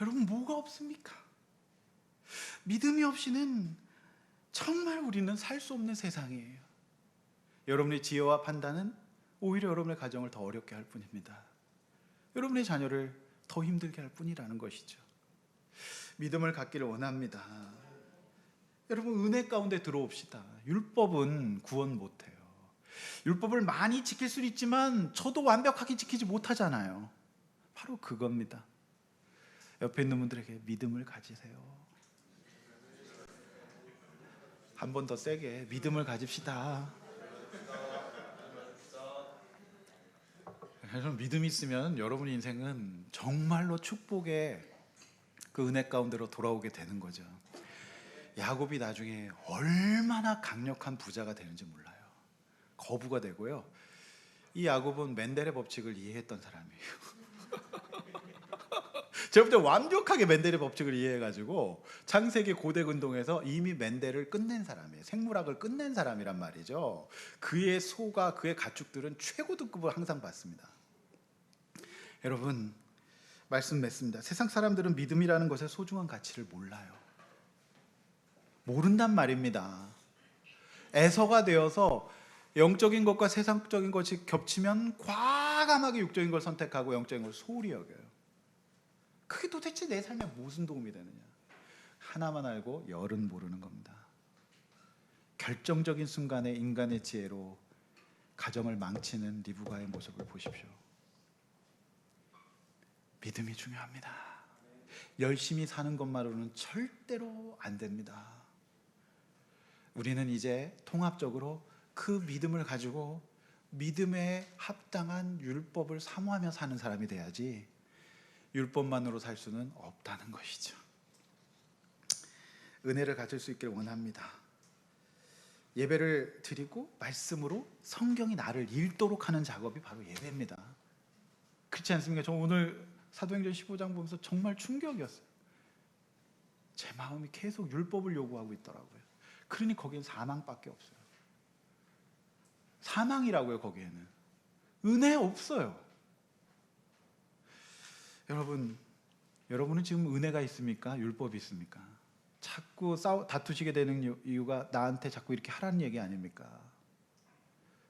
[SPEAKER 1] 여러분, 뭐가 없습니까? 믿음이 없이는 정말 우리는 살 수 없는 세상이에요. 여러분의 지혜와 판단은 오히려 여러분의 가정을 더 어렵게 할 뿐입니다. 여러분의 자녀를 더 힘들게 할 뿐이라는 것이죠. 믿음을 갖기를 원합니다. 여러분, 은혜 가운데 들어옵시다. 율법은 구원 못해요. 율법을 많이 지킬 수는 있지만 저도 완벽하게 지키지 못하잖아요. 바로 그겁니다. 옆에 있는 분들에게 믿음을 가지세요. 한 번 더 세게 믿음을 가집시다. 여러분, 믿음이 있으면 여러분의 인생은 정말로 축복의 그 은혜 가운데로 돌아오게 되는 거죠. 야곱이 나중에 얼마나 강력한 부자가 되는지 몰라요. 거부가 되고요. 이 야곱은 멘델의 법칙을 이해했던 사람이에요. 제가 볼 때 완벽하게 멘델의 법칙을 이해해가지고 창세기 고대 운동에서 이미 멘델을 끝낸 사람이에요. 생물학을 끝낸 사람이란 말이죠. 그의 소가, 그의 가축들은 최고 등급을 항상 받습니다. 여러분, 말씀 맺습니다. 세상 사람들은 믿음이라는 것의 소중한 가치를 몰라요. 모른단 말입니다. 에서가 되어서 영적인 것과 세상적인 것이 겹치면 과감하게 육적인 걸 선택하고 영적인 걸 소홀히 여겨요. 그게 도대체 내 삶에 무슨 도움이 되느냐? 하나만 알고 열은 모르는 겁니다. 결정적인 순간에 인간의 지혜로 가정을 망치는 리브가의 모습을 보십시오. 믿음이 중요합니다. 열심히 사는 것만으로는 절대로 안 됩니다. 우리는 이제 통합적으로 그 믿음을 가지고 믿음에 합당한 율법을 사모하며 사는 사람이 돼야지 율법만으로 살 수는 없다는 것이죠. 은혜를 가질 수 있기를 원합니다. 예배를 드리고 말씀으로 성경이 나를 읽도록 하는 작업이 바로 예배입니다. 그렇지 않습니까? 저 오늘 사도행전 15장 보면서 정말 충격이었어요. 제 마음이 계속 율법을 요구하고 있더라고요. 그러니 거기엔 사망밖에 없어요. 사망이라고요. 거기에는 은혜 없어요. 여러분은 지금 은혜가 있습니까? 율법이 있습니까? 자꾸 다투시게 되는 이유가 나한테 자꾸 이렇게 하라는 얘기 아닙니까?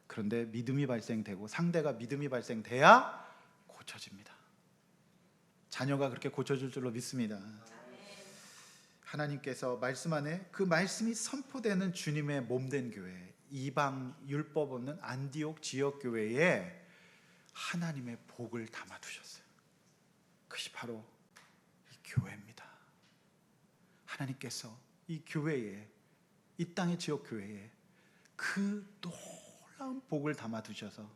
[SPEAKER 1] 그런데 믿음이 발생되고 상대가 믿음이 발생돼야 고쳐집니다. 자녀가 그렇게 고쳐질 줄로 믿습니다. 하나님께서 말씀 안에 그 말씀이 선포되는 주님의 몸된 교회, 이방 율법 없는 안디옥 지역 교회에 하나님의 복을 담아두셨어요. 그것이 바로 이 교회입니다. 하나님께서 이 교회에, 이 땅의 지역 교회에 그 놀라운 복을 담아두셔서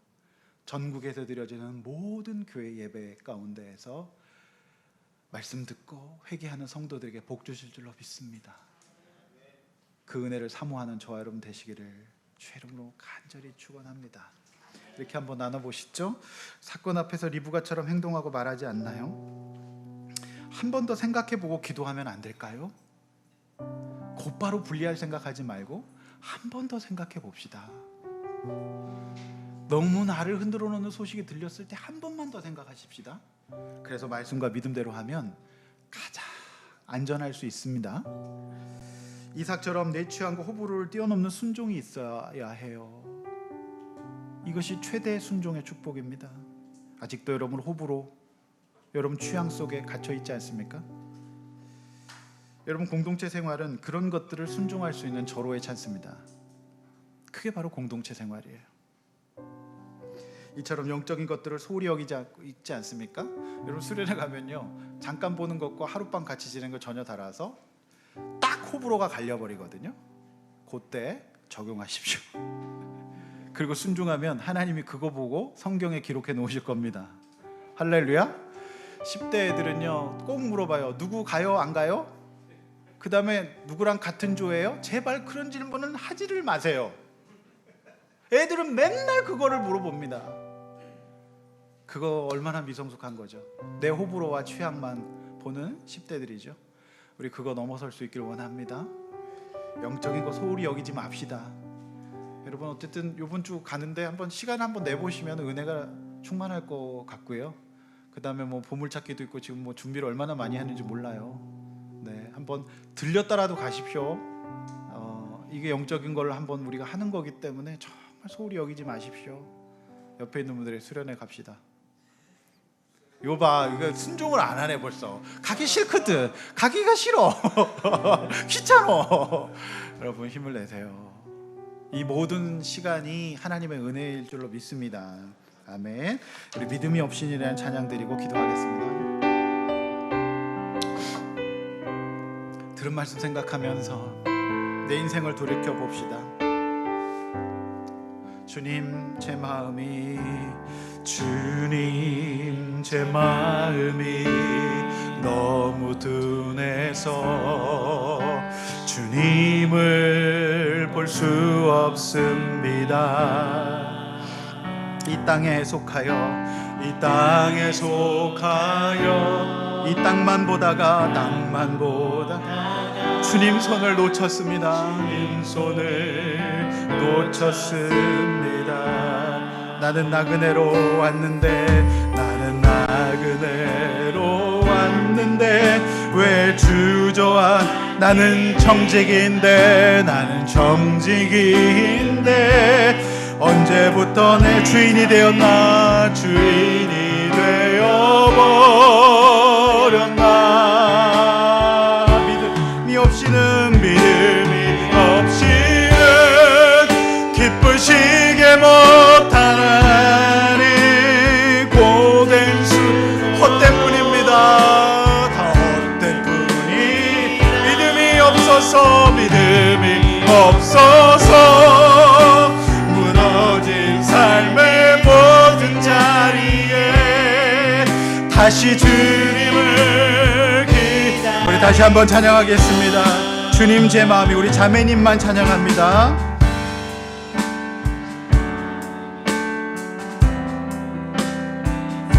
[SPEAKER 1] 전국에서 드려지는 모든 교회 예배 가운데에서 말씀 듣고 회개하는 성도들에게 복 주실 줄로 믿습니다. 그 은혜를 사모하는 저와 여러분 되시기를 주의 이름으로 간절히 축원합니다. 이렇게 한번 나눠보시죠. 사건 앞에서 리브가처럼 행동하고 말하지 않나요? 한 번 더 생각해보고 기도하면 안 될까요? 곧바로 분리할 생각하지 말고 한 번 더 생각해 봅시다. 너무 나를 흔들어 놓는 소식이 들렸을 때 한 번만 더 생각하십시다. 그래서 말씀과 믿음대로 하면 가장 안전할 수 있습니다. 이삭처럼 내 취향과 호불호를 뛰어넘는 순종이 있어야 해요. 이것이 최대 순종의 축복입니다. 아직도 여러분 호불호, 여러분 취향 속에 갇혀 있지 않습니까? 여러분 공동체 생활은 그런 것들을 순종할 수 있는 절호의 찬스입니다. 그게 바로 공동체 생활이에요. 이처럼 영적인 것들을 소홀히 여기지 있지 않습니까? 여러분 수련회 가면요, 잠깐 보는 것과 하룻밤 같이 지내는 거 전혀 달라서 딱 호불호가 갈려버리거든요. 그때 적용하십시오. 그리고 순종하면 하나님이 그거 보고 성경에 기록해 놓으실 겁니다. 할렐루야. 10대 애들은요 꼭 물어봐요. 누구 가요? 안 가요? 그 다음에 누구랑 같은 조예요? 제발 그런 질문은 하지를 마세요. 애들은 맨날 그거를 물어봅니다. 그거 얼마나 미성숙한 거죠. 내 호불호와 취향만 보는 10대들이죠. 우리 그거 넘어설 수 있기를 원합니다. 영적인 거 소홀히 여기지 맙시다. 여러분 어쨌든 이번 주 가는데 한번 시간 한번 내보시면 은혜가 충만할 것 같고요. 그 다음에 뭐 보물찾기도 있고 지금 뭐 준비를 얼마나 많이 하는지 몰라요. 네, 한번 들렸다라도 가십시오. 이게 영적인 걸 한번 우리가 하는 거기 때문에 정말 소홀히 여기지 마십시오. 옆에 있는 분들의 수련회 갑시다. 요봐, 이거 순종을 안 하네 벌써. 가기 싫거든. 가기가 싫어. 귀찮아. 여러분 힘을 내세요. 이 모든 시간이 하나님의 은혜일 줄로 믿습니다. 아멘. 우리 믿음이 없이니라는 찬양 드리고 기도하겠습니다. 들은 말씀 생각하면서 내 인생을 돌이켜 봅시다. 주님 제 마음이 너무 둔해서 주님을 볼 수 없습니다. 이 땅에 속하여 이 땅만 보다가 주님 손을 놓쳤습니다. 주님 손을 놓쳤습니다. 나는 나그네로 왔는데 왜 주저한 나는 청지기인데 언제부터 내 주인이 되었나 주인이 되어버렸나 믿음이 없이는 기쁘시게 못하니 고된 수 헛된 뿐입니다. 다 헛된 뿐이 믿음이 없어서 무너진 삶의 모든 자리에 다시 주님을 우리 다시 한번 찬양하겠습니다. 주님 제 마음이 우리 자매님만 찬양합니다.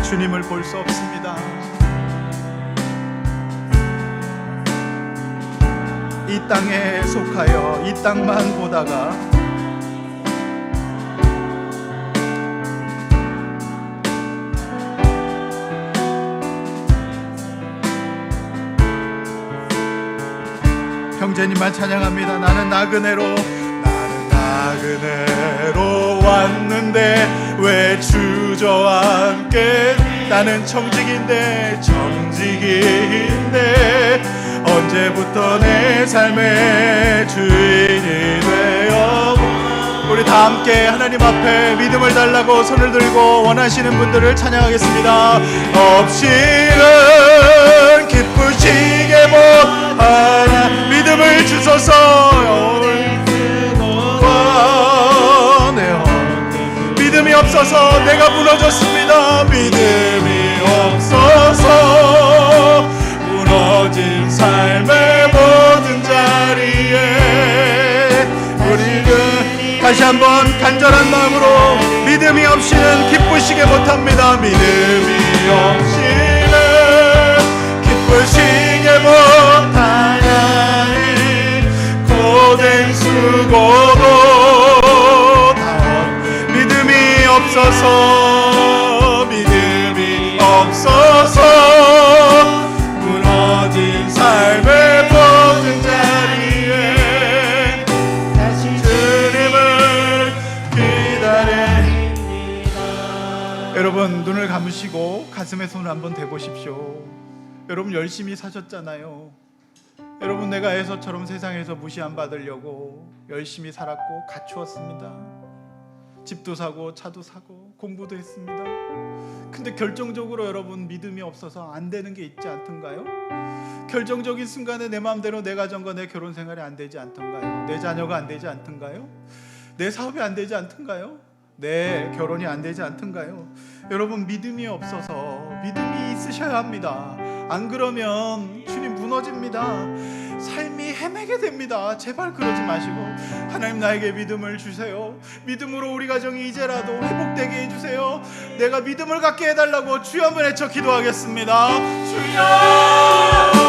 [SPEAKER 1] 주님을 볼 수 없습니다. 이 땅에 속하여 이 땅만 보다가 형제님만 찬양합니다. 나는 나그네로 왔는데 왜 주저앉게 나는 청지기인데 언제부터 내 삶의 주인이 되어 우리 다 함께 하나님 앞에 믿음을 달라고 손을 들고 원하시는 분들을 찬양하겠습니다. 없이는 기쁘시게 못하나 믿음을 주소서. 믿음이 없어서 내가 무너졌습니다. 믿음이 없어서 무너진 삶의 모든 자리에 우리는 다시 한번 간절한 마음으로 믿음이 없이는 기쁘시게 못합니다. 믿음이 없이는 기쁘시게 못하나니 고된 수고도 믿음이 없어서 무너진 삶의 모든 자리에 다시 주님을 기다립니다. 여러분 눈을 감으시고 가슴에 손을 한번 대보십시오. 여러분 열심히 사셨잖아요. 여러분 내가 에서처럼 세상에서 무시 안 받으려고 열심히 살았고 갖추었습니다. 집도 사고 차도 사고 공부도 했습니다. 근데 결정적으로 여러분 믿음이 없어서 안 되는 게 있지 않던가요? 결정적인 순간에 내 마음대로 내 가정과 내 결혼 생활이 안 되지 않던가요? 내 자녀가 안 되지 않던가요? 내 사업이 안 되지 않던가요? 내 결혼이 안 되지 않던가요? 여러분 믿음이 없어서 믿음이 있으셔야 합니다. 안 그러면 주님 무너집니다. 삶이 헤매게 됩니다. 제발 그러지 마시고 하나님 나에게 믿음을 주세요. 믿음으로 우리 가정이 이제라도 회복되게 해주세요. 내가 믿음을 갖게 해달라고 주여 한번 외쳐 기도하겠습니다. 주여